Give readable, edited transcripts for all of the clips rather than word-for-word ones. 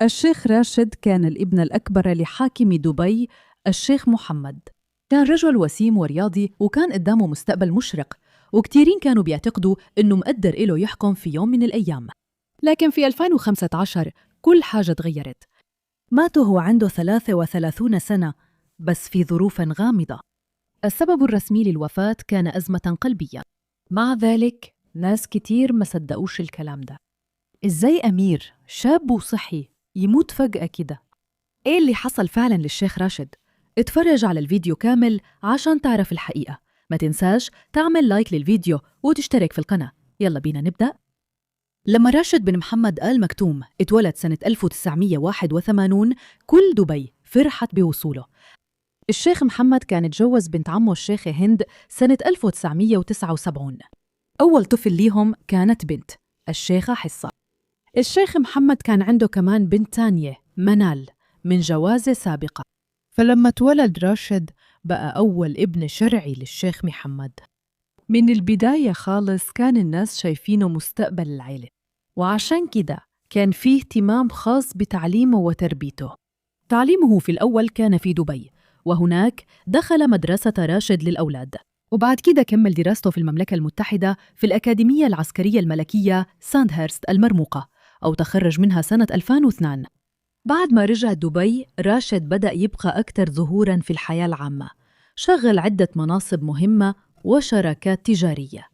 الشيخ راشد كان الابن الأكبر لحاكم دبي الشيخ محمد. كان رجل وسيم ورياضي وكان قدامه مستقبل مشرق، وكتيرين كانوا بيعتقدوا إنه مقدر إله يحكم في يوم من الأيام. لكن في 2015 كل حاجة تغيرت. مات وهو عنده 33 سنة، بس في ظروف غامضة. السبب الرسمي للوفاة كان أزمة قلبية. مع ذلك ناس كتير ما صدقوش الكلام ده. إزاي أمير شاب وصحي يموت فجأة كده؟ إيه اللي حصل فعلاً للشيخ راشد؟ اتفرج على الفيديو كامل عشان تعرف الحقيقة. ما تنساش تعمل لايك للفيديو وتشترك في القناة. يلا بينا نبدأ. لما راشد بن محمد آل مكتوم اتولد سنة 1981 كل دبي فرحت بوصوله. الشيخ محمد كان اتجوز بنت عمه الشيخة هند سنة 1979. أول طفل ليهم كانت بنت الشيخة حصة. الشيخ محمد كان عنده كمان بنت تانية منال من جوازة سابقة. فلما اتولد راشد بقى أول ابن شرعي للشيخ محمد. من البداية خالص كان الناس شايفينه مستقبل العيلة، وعشان كده كان فيه اهتمام خاص بتعليمه وتربيته. تعليمه في الأول كان في دبي، وهناك دخل مدرسة راشد للأولاد، وبعد كده كمل دراسته في المملكة المتحدة في الأكاديمية العسكرية الملكية ساندهيرست المرموقة، أو تخرج منها سنة 2002. بعد ما رجع دبي راشد بدأ يبقى أكثر ظهوراً في الحياة العامة، شغل عدة مناصب مهمة وشراكات تجارية،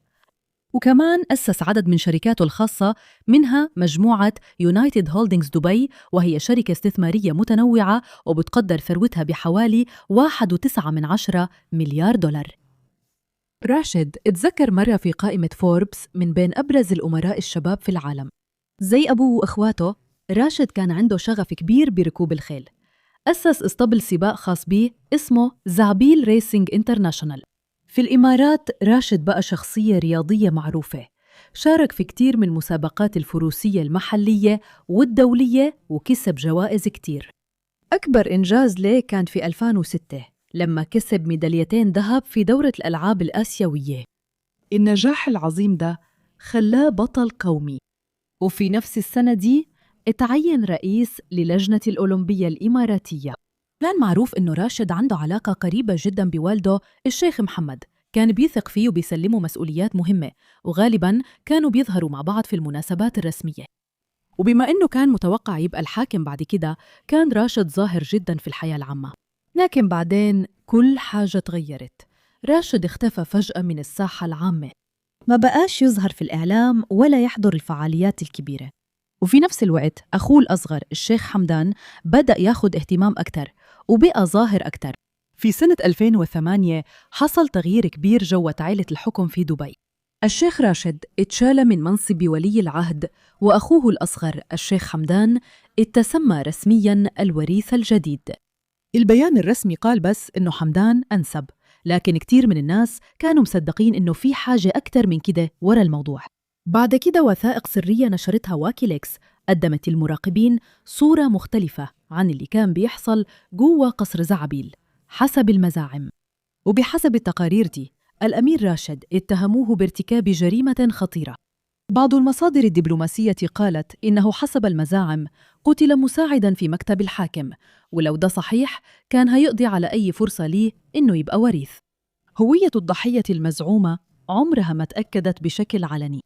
وكمان أسس عدد من شركاته الخاصة، منها مجموعة يونايتد هولدينغز دبي، وهي شركة استثمارية متنوعة وبتقدر ثروتها بحوالي 1.9 مليار دولار. راشد اتذكر مرة في قائمة فوربس من بين أبرز الأمراء الشباب في العالم. زي أبوه وإخواته، راشد كان عنده شغف كبير بركوب الخيل. أسس اسطبل سباق خاص به اسمه زابيل ريسينج انترناشونال. في الإمارات راشد بقى شخصية رياضية معروفة، شارك في كتير من مسابقات الفروسية المحلية والدولية وكسب جوائز كتير. أكبر إنجاز ليه كان في 2006 لما كسب ميداليتين ذهب في دورة الألعاب الآسيوية. النجاح العظيم ده خلاه بطل قومي، وفي نفس السنة دي اتعين رئيس للجنة الأولمبية الإماراتية. كان معروف إنه راشد عنده علاقة قريبة جداً بوالده الشيخ محمد، كان بيثق فيه وبيسلمه مسؤوليات مهمة، وغالباً كانوا بيظهروا مع بعض في المناسبات الرسمية. وبما إنه كان متوقع يبقى الحاكم بعد كده، كان راشد ظاهر جداً في الحياة العامة. لكن بعدين كل حاجة تغيرت. راشد اختفى فجأة من الساحة العامة، ما بقاش يظهر في الإعلام ولا يحضر الفعاليات الكبيرة. وفي نفس الوقت أخوه الأصغر الشيخ حمدان بدأ ياخد اهتمام أكتر وبقى ظاهر أكتر. في سنة 2008 حصل تغيير كبير جوة عائلة الحكم في دبي. الشيخ راشد اتشال من منصب ولي العهد، وأخوه الأصغر الشيخ حمدان اتسمى رسمياً الوريث الجديد. البيان الرسمي قال بس إنه حمدان أنسب، لكن كتير من الناس كانوا مصدقين إنه في حاجة أكتر من كده ورا الموضوع. بعد كده وثائق سرية نشرتها واكيليكس قدمت المراقبين صورة مختلفة عن اللي كان بيحصل جوه قصر زعبيل حسب المزاعم. وبحسب التقارير دي الأمير راشد اتهموه بارتكاب جريمة خطيرة. بعض المصادر الدبلوماسية قالت إنه حسب المزاعم قتل مساعداً في مكتب الحاكم، ولو ده صحيح كان هيقضي على أي فرصة ليه إنه يبقى وريث. هوية الضحية المزعومة عمرها ما تأكدت بشكل علني.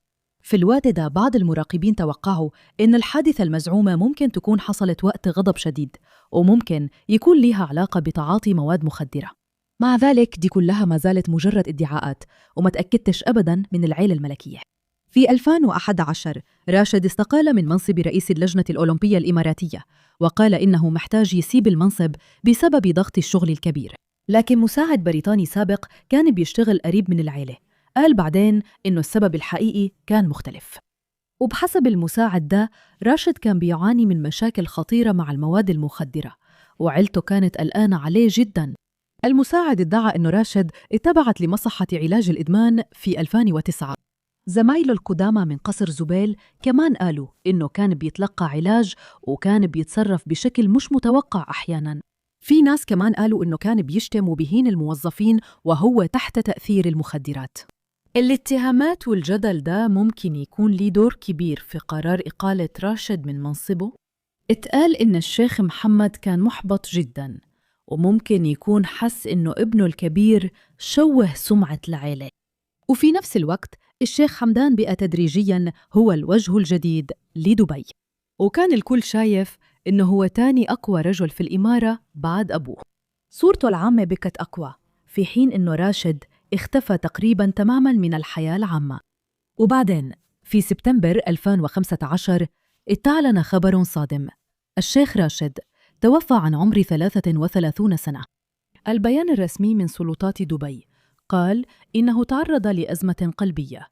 في الوقت ده بعض المراقبين توقعوا إن الحادثة المزعومة ممكن تكون حصلت وقت غضب شديد، وممكن يكون ليها علاقة بتعاطي مواد مخدرة. مع ذلك دي كلها ما زالت مجرد ادعاءات وما تأكدتش أبداً من العيلة الملكية. في 2011 راشد استقال من منصب رئيس اللجنة الأولمبية الإماراتية، وقال إنه محتاج يسيب المنصب بسبب ضغط الشغل الكبير. لكن مساعد بريطاني سابق كان بيشتغل قريب من العيلة قال بعدين إنه السبب الحقيقي كان مختلف. وبحسب المساعد ده راشد كان بيعاني من مشاكل خطيرة مع المواد المخدرة، وعيلته كانت قلقانة عليه جداً. المساعد ادعى إنه راشد اتبعت لمصحة علاج الإدمان في 2009. زمايله القدامى من قصر زبيل كمان قالوا إنه كان بيتلقى علاج وكان بيتصرف بشكل مش متوقع أحياناً. في ناس كمان قالوا إنه كان بيشتم وبيهين الموظفين وهو تحت تأثير المخدرات. الاتهامات والجدل ده ممكن يكون ليه دور كبير في قرار إقالة راشد من منصبه. اتقال إن الشيخ محمد كان محبط جداً، وممكن يكون حس إنه ابنه الكبير شوه سمعة العيلة. وفي نفس الوقت الشيخ حمدان بقى تدريجياً هو الوجه الجديد لدبي، وكان الكل شايف إنه هو تاني أقوى رجل في الإمارة بعد أبوه. صورته العامة بكت أقوى، في حين إنه راشد اختفى تقريباً تماماً من الحياة العامة. وبعدين في سبتمبر 2015 اتعلن خبر صادم: الشيخ راشد توفى عن عمر 33 سنة. البيان الرسمي من سلطات دبي قال إنه تعرض لأزمة قلبية.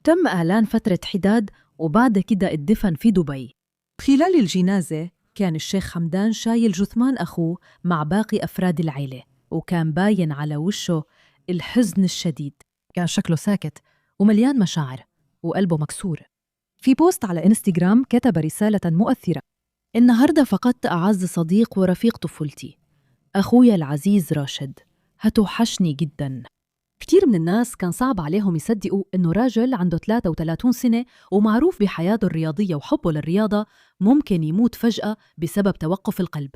تم إعلان فترة حداد وبعد كده الدفن في دبي. خلال الجنازة كان الشيخ حمدان شايل جثمان أخوه مع باقي أفراد العيلة، وكان باين على وشه الحزن الشديد. كان شكله ساكت ومليان مشاعر وقلبه مكسور. في بوست على إنستغرام كتب رسالة مؤثرة: النهاردة فقدت أعز صديق ورفيق طفولتي، أخويا العزيز راشد، هتوحشني جداً. كتير من الناس كان صعب عليهم يصدقوا إنه راجل عنده 33 سنة ومعروف بحياته الرياضية وحبه للرياضة ممكن يموت فجأة بسبب توقف القلب.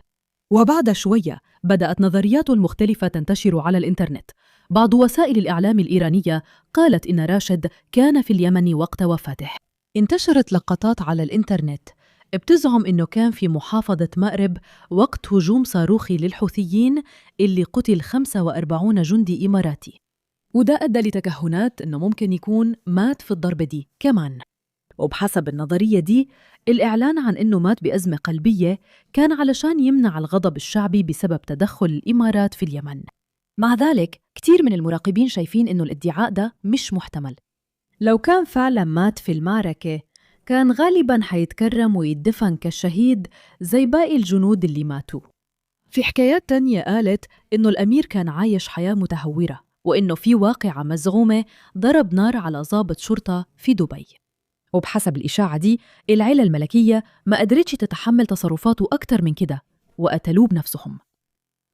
وبعد شوية بدأت نظريات المختلفة تنتشر على الإنترنت. بعض وسائل الإعلام الإيرانية قالت إن راشد كان في اليمن وقت وفاته. انتشرت لقطات على الإنترنت بتزعم إنه كان في محافظة مأرب وقت هجوم صاروخي للحوثيين اللي قتل 45 جندي إماراتي، وده أدى لتكهنات إنه ممكن يكون مات في الضربة دي كمان. وبحسب النظرية دي الإعلان عن إنه مات بأزمة قلبية كان علشان يمنع الغضب الشعبي بسبب تدخل الإمارات في اليمن. مع ذلك كتير من المراقبين شايفين إنه الادعاء ده مش محتمل. لو كان فعلا مات في المعركة كان غالباً حيتكرم ويدفن كشهيد زي باقي الجنود اللي ماتوا. في حكايات تانية قالت إنه الأمير كان عايش حياة متهورة، وإنه في واقعة مزعومة ضرب نار على ضابط شرطة في دبي. وبحسب الإشاعة دي العيلة الملكية ما قدرتش تتحمل تصرفاته أكتر من كده وقتلوه بنفسهم.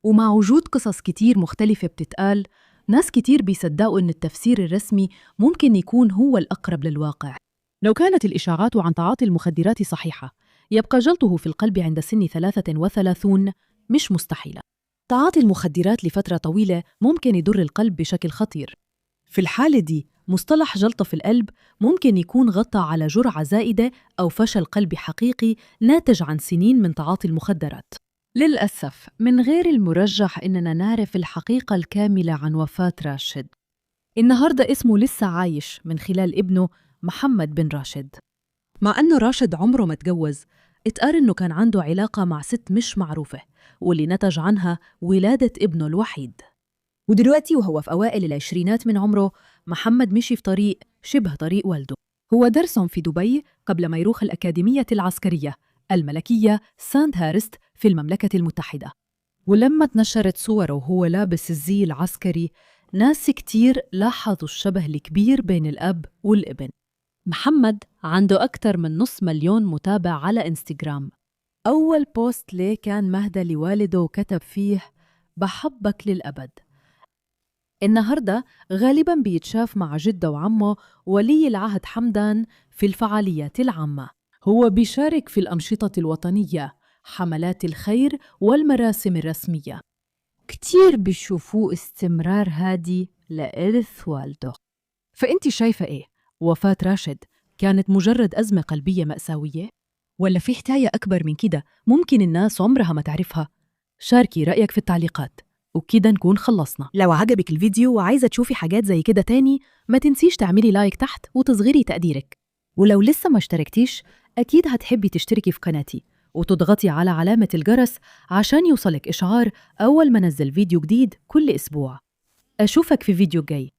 ومع وجود قصص كتير مختلفة بتتقال، ناس كتير بيصدقوا إن التفسير الرسمي ممكن يكون هو الأقرب للواقع. لو كانت الإشاعات عن تعاطي المخدرات صحيحة، يبقى جلطه في القلب عند سن 33 مش مستحيلة. تعاطي المخدرات لفترة طويلة ممكن يضر القلب بشكل خطير. في الحالة دي مصطلح جلطة في القلب ممكن يكون غطى على جرعة زائدة أو فشل قلبي حقيقي ناتج عن سنين من تعاطي المخدرات. للأسف من غير المرجح إننا نعرف الحقيقة الكاملة عن وفاة راشد. النهاردة اسمه لسه عايش من خلال ابنه محمد بن راشد. مع أنه راشد عمره ما تجوز، اتقال إنه كان عنده علاقة مع ست مش معروفة واللي نتج عنها ولادة ابنه الوحيد. ودلوقتي وهو في أوائل العشرينات من عمره، محمد مشي في طريق شبه طريق والده. هو درسهم في دبي قبل ما يروح الأكاديمية العسكرية الملكية ساند هارست في المملكة المتحدة. ولما تنشرت صوره وهو لابس الزي العسكري، ناس كتير لاحظوا الشبه الكبير بين الأب والابن. محمد عنده أكثر من 500,000 متابع على إنستغرام. أول بوست ليه كان مهدى لوالده وكتب فيه: بحبك للأبد. النهاردة غالباً بيتشاف مع جده وعمه ولي العهد حمدان في الفعاليات العامة. هو بيشارك في الأنشطة الوطنية، حملات الخير والمراسم الرسمية. كتير بيشوفوه استمرار هادي لإرث والده. فأنت شايفة إيه؟ وفاة راشد كانت مجرد أزمة قلبية مأساوية؟ ولا في حكاية أكبر من كده ممكن الناس عمرها ما تعرفها؟ شاركي رأيك في التعليقات، وكده نكون خلصنا. لو عجبك الفيديو وعايزة تشوفي حاجات زي كده تاني، ما تنسيش تعملي لايك تحت وتصغري تقديرك. ولو لسه ما اشتركتيش، أكيد هتحبي تشتركي في قناتي وتضغطي على علامة الجرس عشان يوصلك إشعار أول ما نزل فيديو جديد كل أسبوع. أشوفك في فيديو جاي.